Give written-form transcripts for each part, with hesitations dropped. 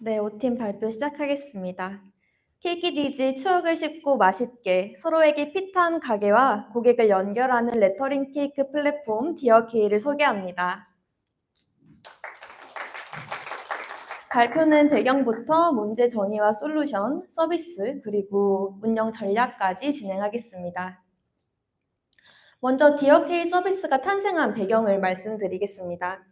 네, 5팀 발표 시작하겠습니다. 케이키디지 추억을 쉽고 맛있게 서로에게 핏한 가게와 고객을 연결하는 레터링 케이크 플랫폼 디어케이를 소개합니다. 발표는 배경부터 문제 정의와 솔루션, 서비스, 그리고 운영 전략까지 진행하겠습니다. 먼저 디어케이 서비스가 탄생한 배경을 말씀드리겠습니다.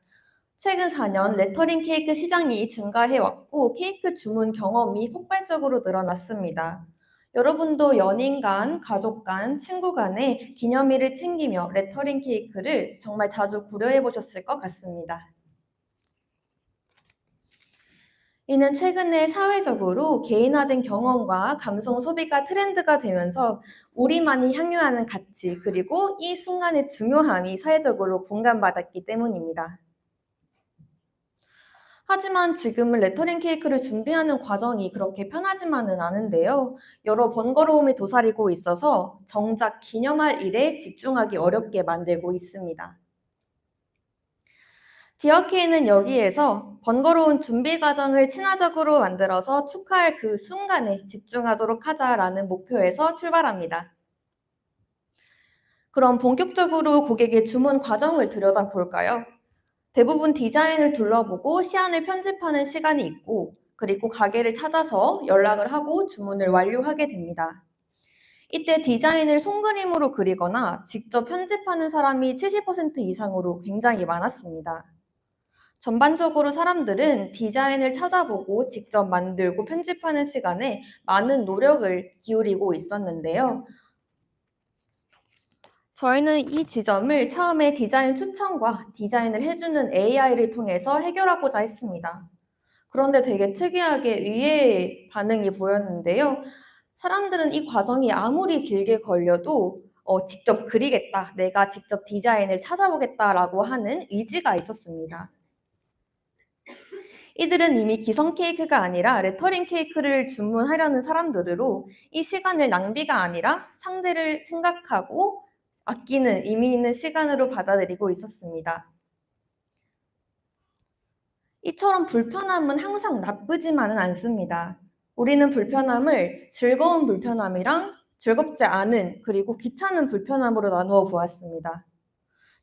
최근 4년 레터링 케이크 시장이 증가해왔고 케이크 주문 경험이 폭발적으로 늘어났습니다. 여러분도 연인 간, 가족 간, 친구 간의 기념일을 챙기며 레터링 케이크를 정말 자주 고려해 보셨을 것 같습니다. 이는 최근에 사회적으로 개인화된 경험과 감성 소비가 트렌드가 되면서 우리만이 향유하는 가치 그리고 이 순간의 중요함이 사회적으로 공감받았기 때문입니다. 하지만 지금은 레터링 케이크를 준비하는 과정이 그렇게 편하지만은 않은데요. 여러 번거로움이 도사리고 있어서 정작 기념할 일에 집중하기 어렵게 만들고 있습니다. 디어케이는 여기에서 번거로운 준비 과정을 친화적으로 만들어서 축하할 그 순간에 집중하도록 하자라는 목표에서 출발합니다. 그럼 본격적으로 고객의 주문 과정을 들여다볼까요? 대부분 디자인을 둘러보고 시안을 편집하는 시간이 있고, 그리고 가게를 찾아서 연락을 하고 주문을 완료하게 됩니다. 이때 디자인을 손그림으로 그리거나 직접 편집하는 사람이 70% 이상으로 굉장히 많았습니다. 전반적으로 사람들은 디자인을 찾아보고 직접 만들고 편집하는 시간에 많은 노력을 기울이고 있었는데요. 저희는 이 지점을 처음에 디자인 추천과 디자인을 해주는 AI를 통해서 해결하고자 했습니다. 그런데 되게 특이하게 의외의 반응이 보였는데요. 사람들은 이 과정이 아무리 길게 걸려도 직접 그리겠다, 내가 직접 디자인을 찾아보겠다라고 하는 의지가 있었습니다. 이들은 이미 기성 케이크가 아니라 레터링 케이크를 주문하려는 사람들로 이 시간을 낭비가 아니라 상대를 생각하고 아끼는 의미 있는 시간으로 받아들이고 있었습니다. 이처럼 불편함은 항상 나쁘지만은 않습니다. 우리는 불편함을 즐거운 불편함이랑 즐겁지 않은 그리고 귀찮은 불편함으로 나누어 보았습니다.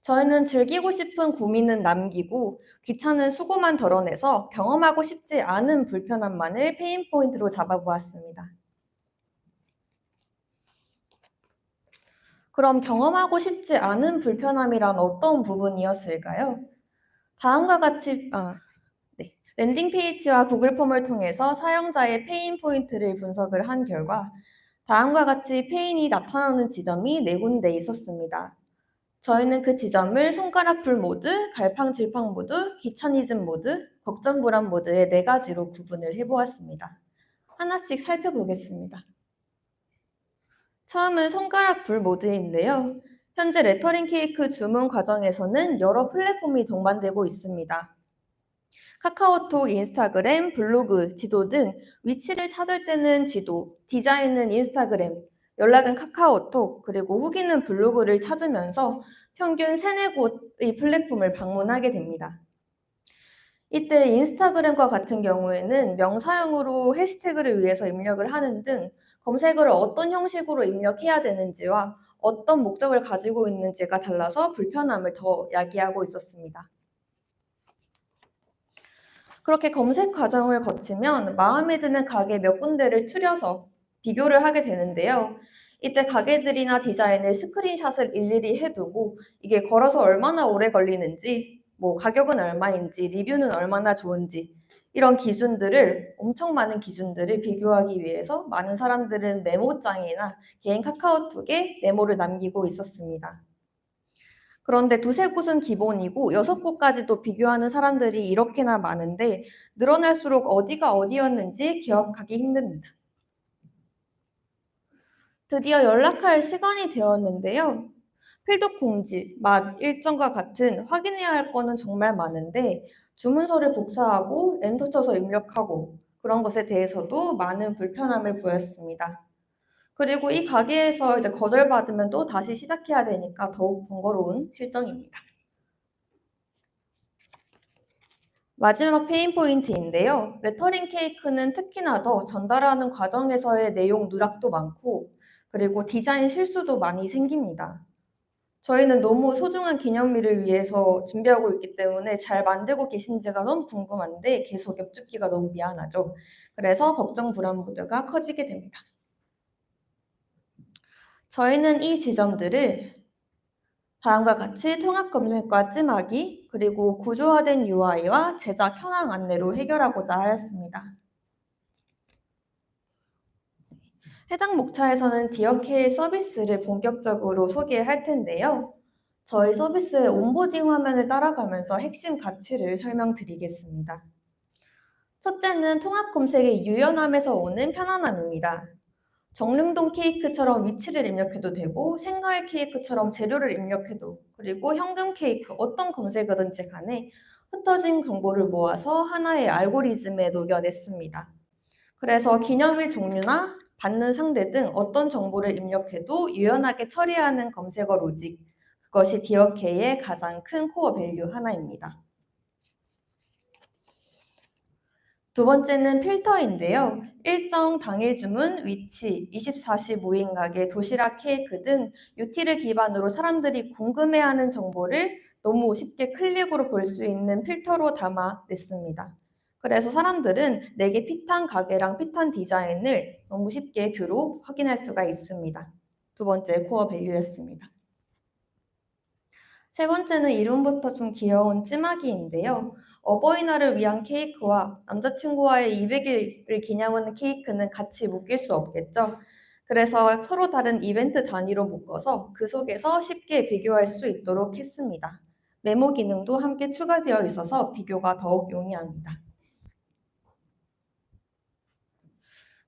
저희는 즐기고 싶은 고민은 남기고 귀찮은 수고만 덜어내서 경험하고 싶지 않은 불편함만을 페인 포인트로 잡아보았습니다. 그럼 경험하고 싶지 않은 불편함이란 어떤 부분이었을까요? 다음과 같이 네. 랜딩 페이지와 구글 폼을 통해서 사용자의 페인 포인트를 분석을 한 결과 다음과 같이 페인이 나타나는 지점이 4군데 있었습니다. 저희는 그 지점을 손가락불 모드, 갈팡질팡 모드, 귀차니즘 모드, 걱정불안 모드의 4가지로 구분을 해보았습니다. 하나씩 살펴보겠습니다. 처음은 손가락불 모드인데요. 현재 레터링 케이크 주문 과정에서는 여러 플랫폼이 동반되고 있습니다. 카카오톡, 인스타그램, 블로그, 지도 등 위치를 찾을 때는 지도, 디자인은 인스타그램, 연락은 카카오톡, 그리고 후기는 블로그를 찾으면서 평균 3-4곳의 플랫폼을 방문하게 됩니다. 이때 인스타그램과 같은 경우에는 명사용으로 해시태그를 위해서 입력을 하는 등 검색어를 어떤 형식으로 입력해야 되는지와 어떤 목적을 가지고 있는지가 달라서 불편함을 더 야기하고 있었습니다. 그렇게 검색 과정을 거치면 마음에 드는 가게 몇 군데를 추려서 비교를 하게 되는데요. 이때 가게들이나 디자인을 스크린샷을 일일이 해두고 이게 걸어서 얼마나 오래 걸리는지, 뭐 가격은 얼마인지, 리뷰는 얼마나 좋은지 이런 기준들을 엄청 많은 기준들을 비교하기 위해서 많은 사람들은 메모장이나 개인 카카오톡에 메모를 남기고 있었습니다. 그런데 2-3곳은 기본이고 6곳까지도 비교하는 사람들이 이렇게나 많은데 늘어날수록 어디가 어디였는지 기억하기 힘듭니다. 드디어 연락할 시간이 되었는데요. 필독 공지, 맛, 일정과 같은 확인해야 할 거는 정말 많은데 주문서를 복사하고 엔터 쳐서 입력하고 그런 것에 대해서도 많은 불편함을 보였습니다. 그리고 이 가게에서 이제 거절받으면 또 다시 시작해야 되니까 더욱 번거로운 실정입니다. 마지막 페인 포인트인데요. 레터링 케이크는 특히나 더 전달하는 과정에서의 내용 누락도 많고, 그리고 디자인 실수도 많이 생깁니다. 저희는 너무 소중한 기념일을 위해서 준비하고 있기 때문에 잘 만들고 계신지가 너무 궁금한데 계속 엽죽기가 너무 미안하죠. 그래서 걱정 불안 모두가 커지게 됩니다. 저희는 이 지점들을 다음과 같이 통합 검색과 찜하기, 그리고 구조화된 UI와 제작 현황 안내로 해결하고자 하였습니다. 해당 목차에서는 디어케의 서비스를 본격적으로 소개할 텐데요. 저희 서비스의 온보딩 화면을 따라가면서 핵심 가치를 설명드리겠습니다. 첫째는 통합 검색의 유연함에서 오는 편안함입니다. 정릉동 케이크처럼 위치를 입력해도 되고 생과일 케이크처럼 재료를 입력해도, 그리고 현금 케이크 어떤 검색어든지 간에 흩어진 정보를 모아서 하나의 알고리즘에 녹여냈습니다. 그래서 기념일 종류나 받는 상대 등 어떤 정보를 입력해도 유연하게 처리하는 검색어 로직, 그것이 디어케이의 가장 큰 코어 밸류 하나입니다. 두 번째는 필터인데요. 일정 당일 주문, 위치, 24시 무인 가게, 도시락 케이크 등 UT를 기반으로 사람들이 궁금해하는 정보를 너무 쉽게 클릭으로 볼 수 있는 필터로 담아냈습니다. 그래서 사람들은 내게 핏한 가게랑 핏한 디자인을 너무 쉽게 뷰로 확인할 수가 있습니다. 두 번째 코어 밸류였습니다. 세 번째는 이름부터 좀 귀여운 찜하기인데요. 어버이날을 위한 케이크와 남자친구와의 200일을 기념하는 케이크는 같이 묶일 수 없겠죠. 그래서 서로 다른 이벤트 단위로 묶어서 그 속에서 쉽게 비교할 수 있도록 했습니다. 메모 기능도 함께 추가되어 있어서 비교가 더욱 용이합니다.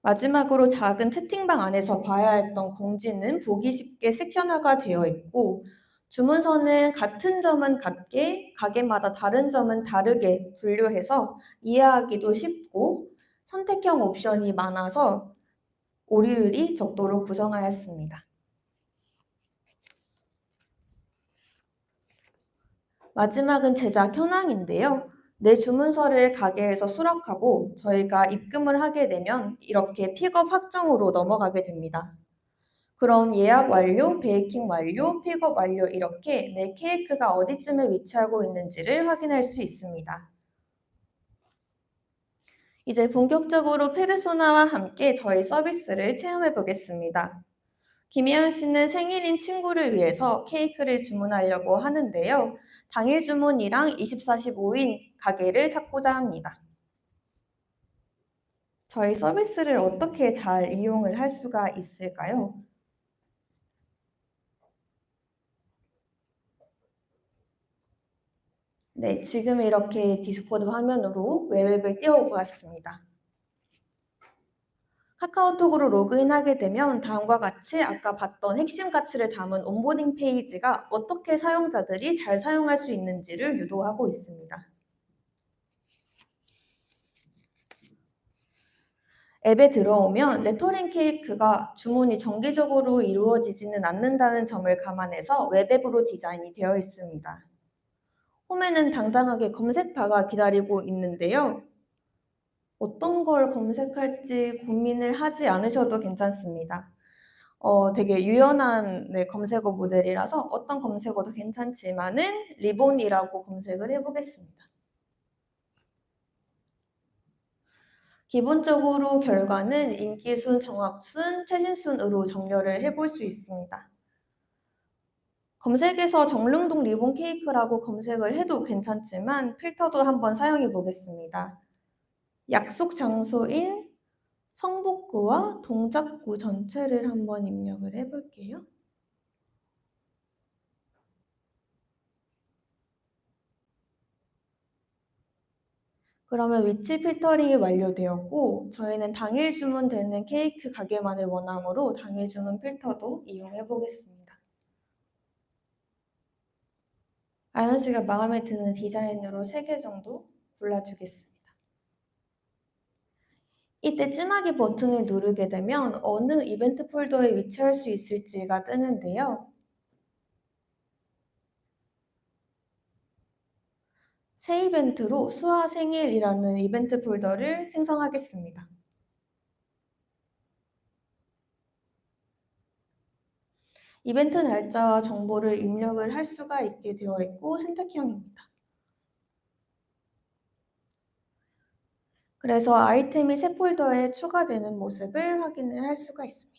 마지막으로 작은 채팅방 안에서 봐야 했던 공지는 보기 쉽게 섹션화가 되어 있고, 주문서는 같은 점은 같게, 가게마다 다른 점은 다르게 분류해서 이해하기도 쉽고 선택형 옵션이 많아서 오류율이 적도록 구성하였습니다. 마지막은 제작 현황인데요. 내 주문서를 가게에서 수락하고 저희가 입금을 하게 되면 이렇게 픽업 확정으로 넘어가게 됩니다. 그럼 예약 완료, 베이킹 완료, 픽업 완료 이렇게 내 케이크가 어디쯤에 위치하고 있는지를 확인할 수 있습니다. 이제 본격적으로 페르소나와 함께 저희 서비스를 체험해 보겠습니다. 김혜연 씨는 생일인 친구를 위해서 케이크를 주문하려고 하는데요. 당일 주문이랑 24시 모인 가게를 찾고자 합니다. 저희 서비스를 어떻게 잘 이용을 할 수가 있을까요? 네, 지금 이렇게 디스코드 화면으로 웹앱을 띄워보았습니다. 카카오톡으로 로그인하게 되면 다음과 같이 아까 봤던 핵심 가치를 담은 온보딩 페이지가 어떻게 사용자들이 잘 사용할 수 있는지를 유도하고 있습니다. 앱에 들어오면 레터링 케이크가 주문이 정기적으로 이루어지지는 않는다는 점을 감안해서 웹앱으로 디자인이 되어 있습니다. 홈에는 당당하게 검색바가 기다리고 있는데요. 어떤 걸 검색할지 고민을 하지 않으셔도 괜찮습니다. 되게 유연한 검색어 모델이라서 어떤 검색어도 괜찮지만은 리본이라고 검색을 해보겠습니다. 기본적으로 결과는 인기순, 정확순, 최신순으로 정렬을 해볼 수 있습니다. 검색에서 정릉동 리본 케이크라고 검색을 해도 괜찮지만 필터도 한번 사용해 보겠습니다. 약속 장소인 성북구와 동작구 전체를 한번 입력을 해볼게요. 그러면 위치 필터링이 완료되었고 저희는 당일 주문되는 케이크 가게만을 원하므로 당일 주문 필터도 이용해 보겠습니다. 아연 씨가 마음에 드는 디자인으로 3개 정도 골라주겠습니다. 이때 찜하기 버튼을 누르게 되면 어느 이벤트 폴더에 위치할 수 있을지가 뜨는데요. 새 이벤트로 수아 생일이라는 이벤트 폴더를 생성하겠습니다. 이벤트 날짜와 정보를 입력을 할 수가 있게 되어 있고 선택형입니다. 그래서 아이템이 새 폴더에 추가되는 모습을 확인을 할 수가 있습니다.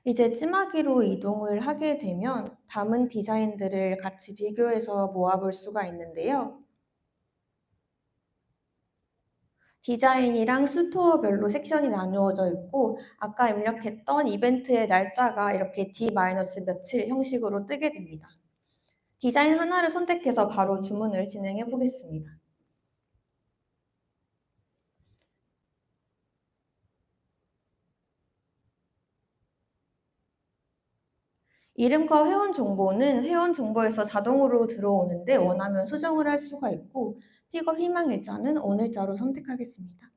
이제 찜하기로 이동을 하게 되면 담은 디자인들을 같이 비교해서 모아볼 수가 있는데요. 디자인이랑 스토어별로 섹션이 나누어져 있고 아까 입력했던 이벤트의 날짜가 이렇게 D-며칠 형식으로 뜨게 됩니다. 디자인 하나를 선택해서 바로 주문을 진행해 보겠습니다. 이름과 회원 정보는 회원 정보에서 자동으로 들어오는데 원하면 수정을 할 수가 있고 픽업 희망일자는 오늘자로 선택하겠습니다.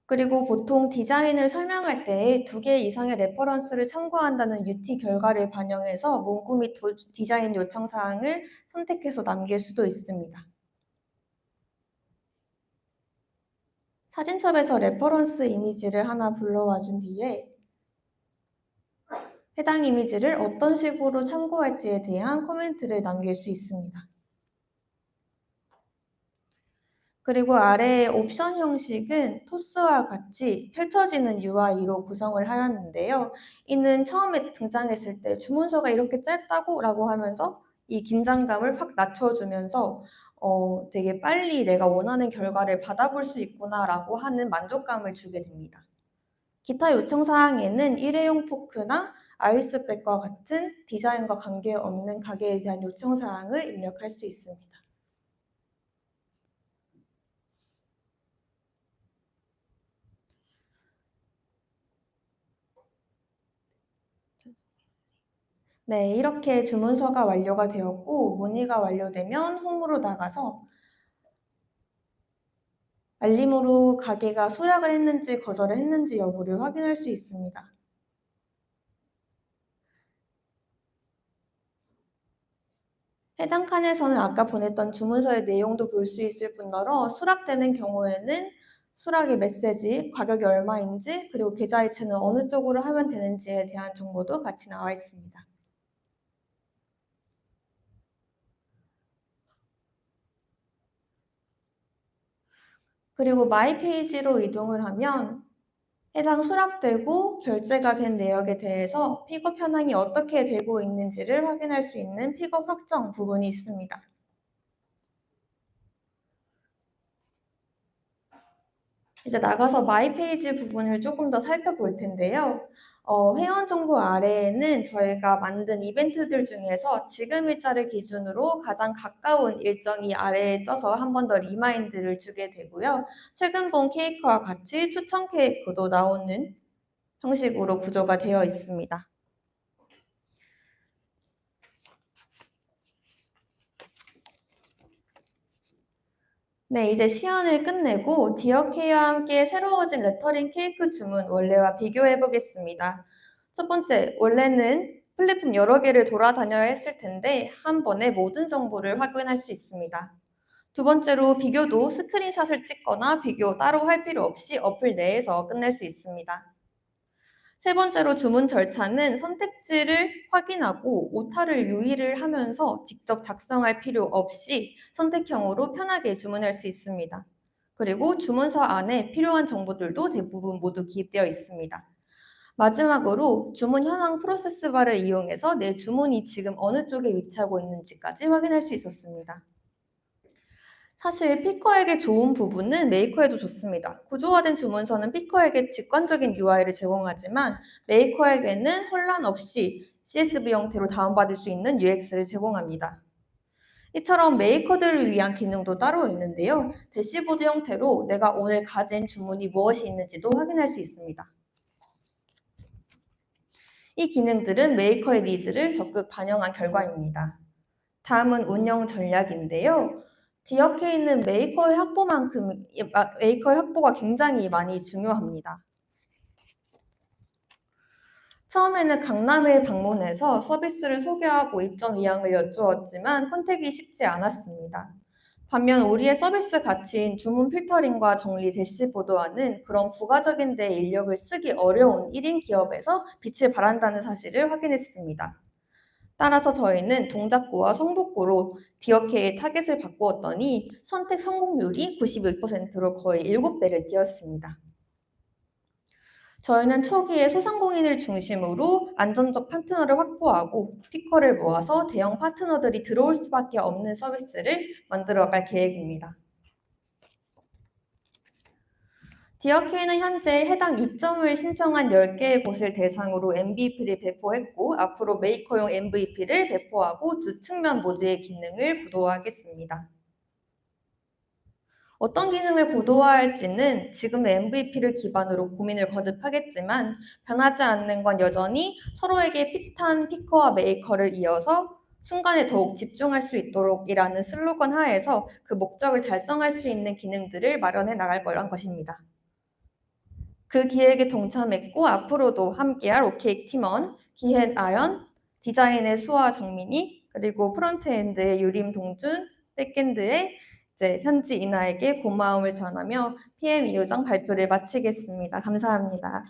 그리고 보통 디자인을 설명할 때 2개 이상의 레퍼런스를 참고한다는 UT 결과를 반영해서 문구 및 디자인 요청 사항을 선택해서 남길 수도 있습니다. 사진첩에서 레퍼런스 이미지를 하나 불러와 준 뒤에 해당 이미지를 어떤 식으로 참고할지에 대한 코멘트를 남길 수 있습니다. 그리고 아래의 옵션 형식은 토스와 같이 펼쳐지는 UI로 구성을 하였는데요. 이는 처음에 등장했을 때 주문서가 이렇게 짧다고 라고 하면서 이 긴장감을 확 낮춰주면서 되게 빨리 내가 원하는 결과를 받아볼 수 있구나 라고 하는 만족감을 주게 됩니다. 기타 요청 사항에는 일회용 포크나 아이스백과 같은 디자인과 관계없는 가게에 대한 요청 사항을 입력할 수 있습니다. 네, 이렇게 주문서가 완료가 되었고 문의가 완료되면 홈으로 나가서 알림으로 가게가 수락을 했는지 거절을 했는지 여부를 확인할 수 있습니다. 해당 칸에서는 아까 보냈던 주문서의 내용도 볼 수 있을 뿐더러 수락되는 경우에는 수락의 메시지, 가격이 얼마인지, 그리고 계좌 이체는 어느 쪽으로 하면 되는지에 대한 정보도 같이 나와 있습니다. 그리고 마이 페이지로 이동을 하면 해당 수락되고 결제가 된 내역에 대해서 픽업 현황이 어떻게 되고 있는지를 확인할 수 있는 픽업 확정 부분이 있습니다. 이제 나가서 마이 페이지 부분을 조금 더 살펴볼 텐데요. 회원 정보 아래에는 저희가 만든 이벤트들 중에서 지금 일자를 기준으로 가장 가까운 일정이 아래에 떠서 한 번 더 리마인드를 주게 되고요. 최근 본 케이크와 같이 추천 케이크도 나오는 형식으로 구조가 되어 있습니다. 네, 이제 시연을 끝내고 디어케이와 함께 새로워진 레터링 케이크 주문 원래와 비교해 보겠습니다. 첫 번째, 원래는 플랫폼 여러 개를 돌아다녀야 했을 텐데 한 번에 모든 정보를 확인할 수 있습니다. 두 번째로 비교도 스크린샷을 찍거나 비교 따로 할 필요 없이 어플 내에서 끝낼 수 있습니다. 세 번째로 주문 절차는 선택지를 확인하고 오타를 유의를 하면서 직접 작성할 필요 없이 선택형으로 편하게 주문할 수 있습니다. 그리고 주문서 안에 필요한 정보들도 대부분 모두 기입되어 있습니다. 마지막으로 주문 현황 프로세스 바를 이용해서 내 주문이 지금 어느 쪽에 위치하고 있는지까지 확인할 수 있었습니다. 사실 피커에게 좋은 부분은 메이커에도 좋습니다. 구조화된 주문서는 피커에게 직관적인 UI를 제공하지만 메이커에게는 혼란 없이 CSV 형태로 다운받을 수 있는 UX를 제공합니다. 이처럼 메이커들을 위한 기능도 따로 있는데요. 대시보드 형태로 내가 오늘 가진 주문이 무엇이 있는지도 확인할 수 있습니다. 이 기능들은 메이커의 니즈를 적극 반영한 결과입니다. 다음은 운영 전략인데요. 디어케이는 메이커의 확보가 굉장히 많이 중요합니다. 처음에는 강남에 방문해서 서비스를 소개하고 입점 의향을 여쭈었지만 컨택이 쉽지 않았습니다. 반면 우리의 서비스 가치인 주문 필터링과 정리 대시보드와는 그런 부가적인 데 인력을 쓰기 어려운 1인 기업에서 빛을 발한다는 사실을 확인했습니다. 따라서 저희는 동작구와 성북구로 디어케이의 타겟을 바꾸었더니 선택 성공률이 91%로 거의 7배를 뛰었습니다. 저희는 초기에 소상공인을 중심으로 안전적 파트너를 확보하고 피커를 모아서 대형 파트너들이 들어올 수밖에 없는 서비스를 만들어갈 계획입니다. 디어케이는 현재 해당 입점을 신청한 10개의 곳을 대상으로 MVP를 배포했고 앞으로 메이커용 MVP를 배포하고 두 측면 모두의 기능을 고도화하겠습니다. 어떤 기능을 고도화할지는 지금의 MVP를 기반으로 고민을 거듭하겠지만 변하지 않는 건 여전히 서로에게 핏한 피커와 메이커를 이어서 순간에 더욱 집중할 수 있도록이라는 슬로건 하에서 그 목적을 달성할 수 있는 기능들을 마련해 나갈 거란 것입니다. 그 기획에 동참했고 앞으로도 함께할 OK 팀원, 기획 아연, 디자인의 수아 정민이, 그리고 프론트엔드의 유림 동준, 백엔드의 현지 이나에게 고마움을 전하며 PM 2호장 발표를 마치겠습니다. 감사합니다.